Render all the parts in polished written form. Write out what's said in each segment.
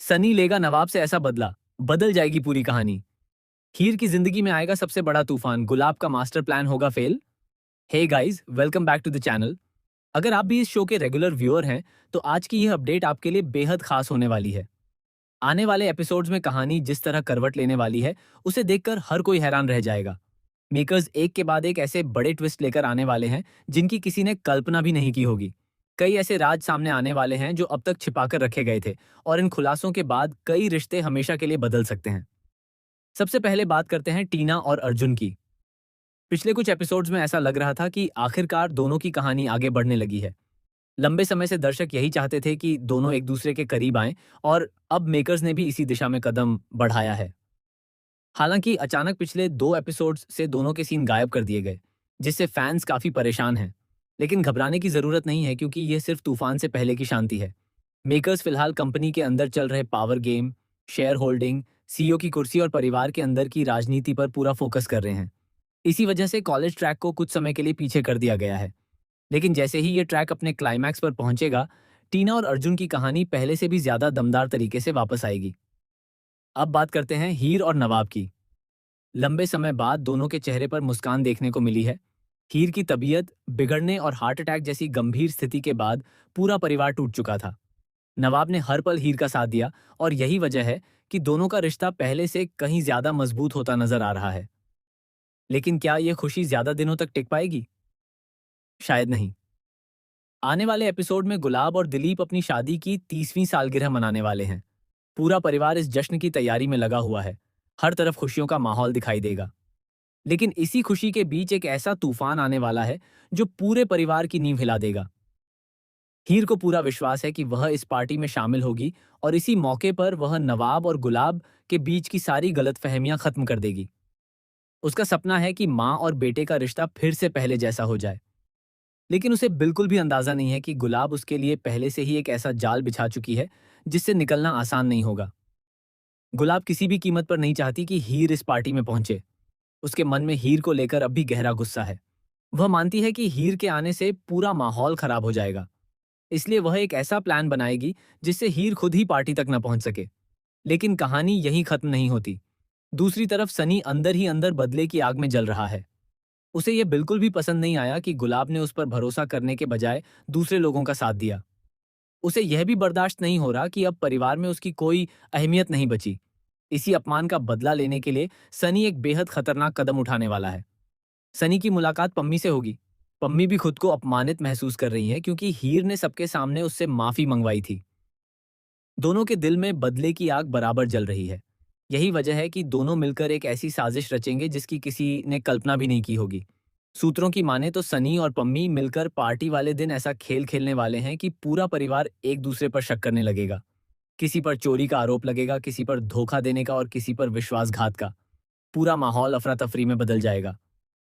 सनी लेगा नवाब से ऐसा बदला, बदल जाएगी पूरी कहानी। हीर की जिंदगी में आएगा सबसे बड़ा तूफान, गुलाब का मास्टर प्लान होगा fail. Hey guys, welcome back to the channel. अगर आप भी इस शो के रेगुलर व्यूअर हैं, तो आज की यह अपडेट आपके लिए बेहद खास होने वाली है। आने वाले एपिसोड्स में कहानी जिस तरह करवट लेने वाली है, उसे देखकर हर कोई हैरान रह जाएगा। मेकर्स एक के बाद एक ऐसे बड़े ट्विस्ट लेकर आने वाले हैं, जिनकी किसी ने कल्पना भी नहीं की होगी। कई ऐसे राज सामने आने वाले हैं जो अब तक छिपाकर रखे गए थे, और इन खुलासों के बाद कई रिश्ते हमेशा के लिए बदल सकते हैं। सबसे पहले बात करते हैं टीना और अर्जुन की। पिछले कुछ एपिसोड्स में ऐसा लग रहा था कि आखिरकार दोनों की कहानी आगे बढ़ने लगी है। लंबे समय से दर्शक यही चाहते थे कि दोनों एक दूसरे के करीब आएं, और अब मेकर्स ने भी इसी दिशा में कदम बढ़ाया है। हालांकि अचानक पिछले 2 एपिसोड्स से दोनों के सीन गायब कर दिए गए, जिससे फैंस काफी परेशान हैं। लेकिन घबराने की जरूरत नहीं है, क्योंकि यह सिर्फ तूफान से पहले की शांति है। मेकर्स फिलहाल कंपनी के अंदर चल रहे power game, share holding, CEO की कुर्सी और परिवार के अंदर की राजनीति पर पूरा फोकस कर रहे हैं। इसी वजह से कॉलेज ट्रैक को कुछ समय के लिए पीछे कर दिया गया है। लेकिन जैसे ही ये ट्रैक अपने क्लाइमैक्स पर पहुंचेगा, टीना और अर्जुन की कहानी पहले से भी ज्यादा दमदार तरीके से वापस आएगी। अब बात करते हैं हीर और नवाब की। लंबे समय बाद दोनों के चेहरे पर मुस्कान देखने को मिली है। हीर की तबीयत बिगड़ने और हार्ट अटैक जैसी गंभीर स्थिति के बाद पूरा परिवार टूट चुका था। नवाब ने हर पल हीर का साथ दिया, और यही वजह है कि दोनों का रिश्ता पहले से कहीं ज्यादा मजबूत होता नजर आ रहा है। लेकिन क्या यह खुशी ज्यादा दिनों तक टिक पाएगी? शायद नहीं। आने वाले एपिसोड में गुलाब और दिलीप अपनी शादी की 30वीं सालगिरह मनाने वाले हैं। पूरा परिवार इस जश्न की तैयारी में लगा हुआ है। हर तरफ खुशियों का माहौल दिखाई देगा। लेकिन इसी खुशी के बीच एक ऐसा तूफान आने वाला है जो पूरे परिवार की नींव हिला देगा। हीर को पूरा विश्वास है कि वह इस पार्टी में शामिल होगी, और इसी मौके पर वह नवाब और गुलाब के बीच की सारी गलतफहमियां खत्म कर देगी। उसका सपना है कि माँ और बेटे का रिश्ता फिर से पहले जैसा हो जाए। लेकिन उसे बिल्कुल भी अंदाजा नहीं है कि गुलाब उसके लिए पहले से ही एक ऐसा जाल बिछा चुकी है, जिससे निकलना आसान नहीं होगा। गुलाब किसी भी कीमत पर नहीं चाहती कि हीर इस पार्टी में पहुंचे। उसके मन में हीर को लेकर अब भी गहरा गुस्सा है। वह मानती है कि हीर के आने से पूरा माहौल खराब हो जाएगा। इसलिए वह एक ऐसा प्लान बनाएगी जिससे हीर खुद ही पार्टी तक न पहुंच सके। लेकिन कहानी यहीं खत्म नहीं होती। दूसरी तरफ सनी अंदर ही अंदर बदले की आग में जल रहा है। उसे यह बिल्कुल भी पसंद नहीं आया कि गुलाब ने उस पर भरोसा करने के बजाय दूसरे लोगों का साथ दिया। उसे यह भी बर्दाश्त नहीं हो रहा कि अब परिवार में उसकी कोई अहमियत नहीं बची। इसी अपमान का बदला लेने के लिए सनी एक बेहद खतरनाक कदम उठाने वाला है। सनी की मुलाकात पम्मी से होगी। पम्मी भी खुद को अपमानित महसूस कर रही है, क्योंकि हीर ने सबके सामने उससे माफी मंगवाई थी। दोनों के दिल में बदले की आग बराबर जल रही है। यही वजह है कि दोनों मिलकर एक ऐसी साजिश रचेंगे जिसकी किसी ने कल्पना भी नहीं की होगी। सूत्रों की माने तो सनी और पम्मी मिलकर पार्टी वाले दिन ऐसा खेल खेलने वाले हैं कि पूरा परिवार एक दूसरे पर शक करने लगेगा। किसी पर चोरी का आरोप लगेगा, किसी पर धोखा देने का, और किसी पर विश्वासघात का। पूरा माहौल अफरा तफरी में बदल जाएगा।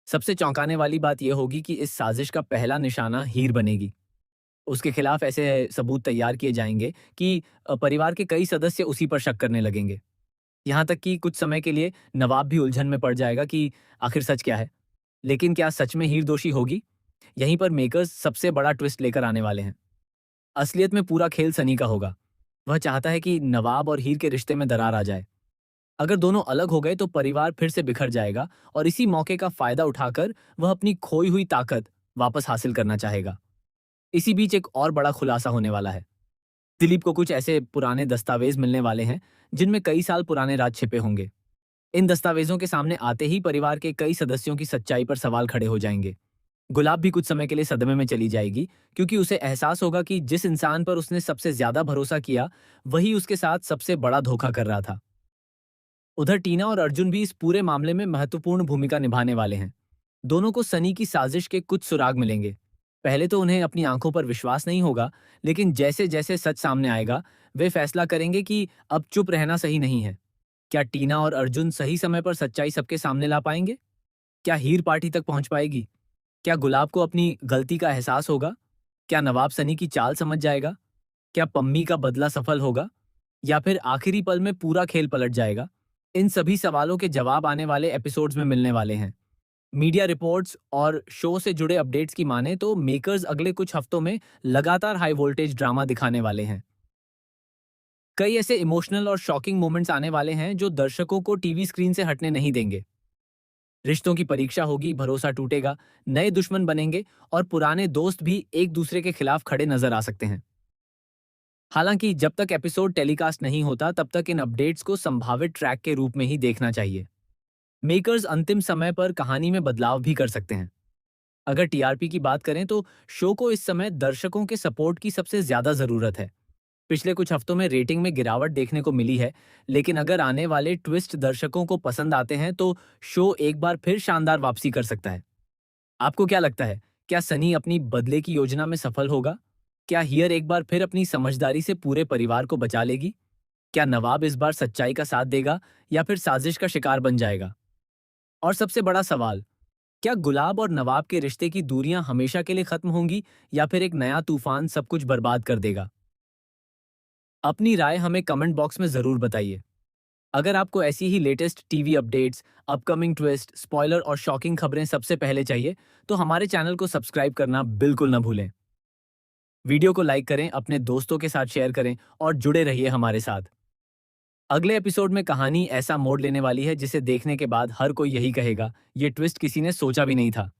सबसे चौंकाने वाली बात यह होगी कि इस साजिश का पहला निशाना हीर बनेगी। उसके खिलाफ ऐसे सबूत तैयार किए जाएंगे कि परिवार के कई सदस्य उसी पर शक करने लगेंगे। यहाँ तक कि कुछ समय के लिए नवाब भी उलझन में पड़ जाएगा कि आखिर सच क्या है। लेकिन क्या सच में हीर दोषी होगी? यहीं पर मेकर्स सबसे बड़ा ट्विस्ट लेकर आने वाले हैं। असलियत में पूरा खेल सनी का होगा। वह चाहता है कि नवाब और हीर के रिश्ते में दरार आ जाए। अगर दोनों अलग हो गए तो परिवार फिर से बिखर जाएगा, और इसी मौके का फायदा उठाकर वह अपनी खोई हुई ताकत वापस हासिल करना चाहेगा। इसी बीच एक और बड़ा खुलासा होने वाला है। दिलीप को कुछ ऐसे पुराने दस्तावेज मिलने वाले हैं जिनमें कई साल पुराने राज छिपे होंगे। इन दस्तावेजों के सामने आते ही परिवार के कई सदस्यों की सच्चाई पर सवाल खड़े हो जाएंगे। गुलाब भी कुछ समय के लिए सदमे में चली जाएगी, क्योंकि उसे एहसास होगा कि जिस इंसान पर उसने सबसे ज्यादा भरोसा किया, वही उसके साथ सबसे बड़ा धोखा कर रहा था। उधर टीना और अर्जुन भी इस पूरे मामले में महत्वपूर्ण भूमिका निभाने वाले हैं। दोनों को सनी की साजिश के कुछ सुराग मिलेंगे। पहले तो उन्हें अपनी आंखों पर विश्वास नहीं होगा, लेकिन जैसे जैसे सच सामने आएगा, वे फैसला करेंगे कि अब चुप रहना सही नहीं है। क्या टीना और अर्जुन सही समय पर सच्चाई सबके सामने ला पाएंगे? क्या हीर पार्टी तक पहुंच पाएगी? क्या गुलाब को अपनी गलती का एहसास होगा? क्या नवाब सनी की चाल समझ जाएगा? क्या पम्मी का बदला सफल होगा? या फिर आखिरी पल में पूरा खेल पलट जाएगा? इन सभी सवालों के जवाब आने वाले एपिसोड्स में मिलने वाले हैं। मीडिया रिपोर्ट्स और शो से जुड़े अपडेट्स की माने तो मेकर्स अगले कुछ हफ्तों में लगातार हाई वोल्टेज ड्रामा दिखाने वाले हैं। कई ऐसे इमोशनल और शॉकिंग मोमेंट्स आने वाले हैं जो दर्शकों को टीवी स्क्रीन से हटने नहीं देंगे। रिश्तों की परीक्षा होगी, भरोसा टूटेगा, नए दुश्मन बनेंगे और पुराने दोस्त भी एक दूसरे के खिलाफ खड़े नजर आ सकते हैं। हालांकि जब तक एपिसोड टेलीकास्ट नहीं होता तब तक इन अपडेट्स को संभावित ट्रैक के रूप में ही देखना चाहिए। मेकर्स अंतिम समय पर कहानी में बदलाव भी कर सकते हैं। अगर टीआरपी की बात करें तो शो को इस समय दर्शकों के सपोर्ट की सबसे ज्यादा जरूरत है। पिछले कुछ हफ्तों में रेटिंग में गिरावट देखने को मिली है, लेकिन अगर आने वाले ट्विस्ट दर्शकों को पसंद आते हैं तो शो एक बार फिर शानदार वापसी कर सकता है। आपको क्या लगता है, क्या सनी अपनी बदले की योजना में सफल होगा? क्या हियर एक बार फिर अपनी समझदारी से पूरे परिवार को बचा लेगी? क्या नवाब इस बार सच्चाई का साथ देगा या फिर साजिश का शिकार बन जाएगा? और सबसे बड़ा सवाल, क्या गुलाब और नवाब के रिश्ते की दूरियां हमेशा के लिए खत्म होंगी या फिर एक नया तूफान सब कुछ बर्बाद कर देगा? अपनी राय हमें कमेंट बॉक्स में जरूर बताइए। अगर आपको ऐसी ही latest TV updates, upcoming twist, spoiler और शॉकिंग खबरें सबसे पहले चाहिए, तो हमारे चैनल को सब्सक्राइब करना बिल्कुल न भूलें। वीडियो को लाइक करें, अपने दोस्तों के साथ शेयर करें और जुड़े रहिए हमारे साथ। अगले एपिसोड में कहानी ऐसा मोड़ लेने वाली है जिसे देखने के बाद हर कोई यही कहेगा, ये ट्विस्ट किसी ने सोचा भी नहीं था।